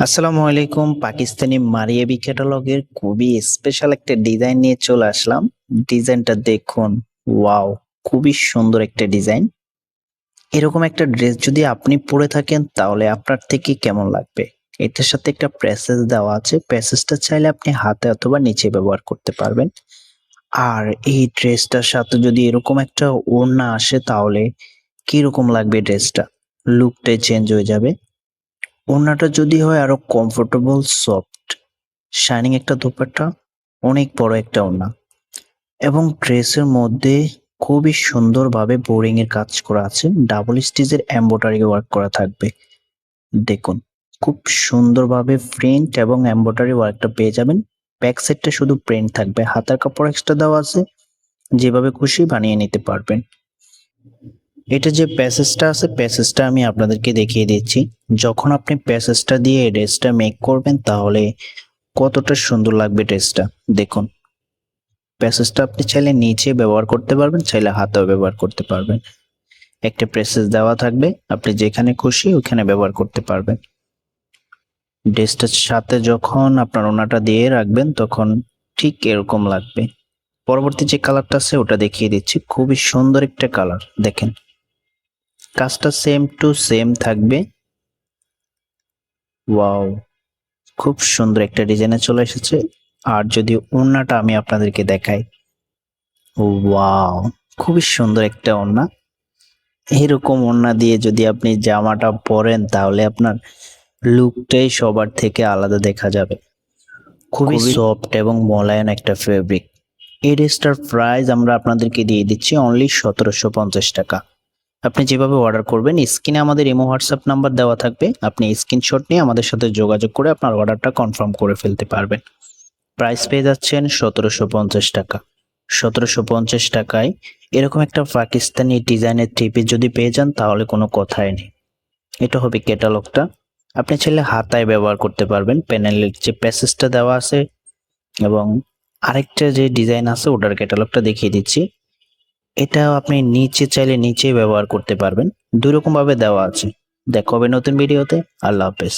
আসসালামু আলাইকুম। পাকিস্তানি মারিয়াবি ক্যাটালগের খুবই স্পেশাল একটা ডিজাইন নিয়ে চলে আসলাম। ডিজাইনটা দেখুন, ওয়াও! খুবই সুন্দর একটা ডিজাইন। এরকম একটা ড্রেস যদি আপনি পরে থাকেন তাহলে আপনার থেকে কেমন লাগবে? এটার সাথে একটা প্যাসেজ দেওয়া আছে। প্যাসেজটা চাইলে আপনি হাতে অথবা নিচে ব্যবহার করতে পারবেন। আর এই ড্রেসটার সাথে যদি এরকম একটা ওড়না আসে তাহলে কিরকম লাগবে ড্রেসটা? লুকটাই চেঞ্জ হয়ে যাবে। ওড়নাটা যদি হয় আরো কমফোর্টেবল, সফট, শাইনিং একটা দোপাট্টা, অনেক বড় একটা ওড়না এবং ড্রেসের মধ্যে খুবই সুন্দরভাবে বোরিং এর কাজ করা আছে। ডাবল স্টিচের এমব্রয়ডারি ওয়ার্ক করা থাকবে। দেখুন, খুব সুন্দরভাবে প্রিন্ট এবং এমব্রয়ডারি ওয়ার্কটা পেয়ে যাবেন। ব্যাক সাইডটা শুধু প্রিন্ট থাকবে। হাতার কাপড় এক্সট্রা দেওয়া আছে। যেভাবে খুশি বানিয়ে নিতে পারবেন। এটা যে প্যাসেজটা আছে, প্যাসেজটা আমি আপনাদেরকে দেখিয়ে দিচ্ছি। যখন আপনি প্যাসেজটা দিয়ে এই ড্রেসটা মেক করবেন তাহলে কতটা সুন্দর লাগবে ড্রেসটা। দেখুন, প্যাসেজটা আপনি চাইলে নিচে ব্যবহার করতে পারবেন, চাইলে হাতেও ব্যবহার করতে পারবেন। একটা প্যাসেজ দেওয়া থাকবে, আপনি যেখানে খুশি ওখানে ব্যবহার করতে পারবেন। ড্রেসটার সাথে যখন আপনার ওড়নাটা দিয়ে রাখবেন তখন ঠিক এরকম লাগবে। পরবর্তী যে কালারটা আছে ওটা দেখিয়ে দিচ্ছি। খুবই সুন্দর একটা কালার। দেখেন, কাজটা সেম টু সেম থাকবে। ওয়াও! খুব সুন্দর একটা ডিজাইনে চলে এসেছে। আর যদি ওড়নাটা আমি আপনাদেরকে দেখাই, ওয়াও! খুবই সুন্দর একটা ওড়না। এরকম ওড়না দিয়ে যদি আপনি জামাটা পরেন তাহলে আপনার লুকটাই সবার থেকে আলাদা দেখা যাবে। খুবই সফট এবং মোলায়েম একটা ফেব্রিক। এই ড্রেসটার প্রাইস আমরা আপনাদেরকে দিয়ে দিচ্ছি অনলি ১৭৫০ টাকা। আপনি যেভাবে অর্ডার করবেন, স্ক্রিনে আমাদের ইমো হোয়াটসঅ্যাপ নাম্বার দেওয়া থাকবে। আপনি স্ক্রিনশট নিয়ে আমাদের সাথে যোগাযোগ করে আপনার অর্ডারটা কনফার্ম করে ফেলতে পারবেন। প্রাইস পেয়ে যাচ্ছেন ১৭৫০ টাকা। ১৭৫০ টাকায় এরকম একটা পাকিস্তানি ডিজাইনের থ্রি পিস যদি পেয়ে যান তাহলে কোনো কথাই নেই। এটা হবে ক্যাটালগটা। আপনি চাইলে হাতায় ব্যবহার করতে পারবেন। প্যানেলের যে প্যাসেজটা দেওয়া আছে এবং আরেকটা যে ডিজাইন আছে ওটার ক্যাটালগটা দেখিয়ে দিচ্ছি। এটাও আপনি নিচে চাইলে নিচে ব্যবহার করতে পারবেন। দুই রকম ভাবে দেওয়া আছে। দেখা হবে নতুন ভিডিওতে। আল্লাহ হাফেজ।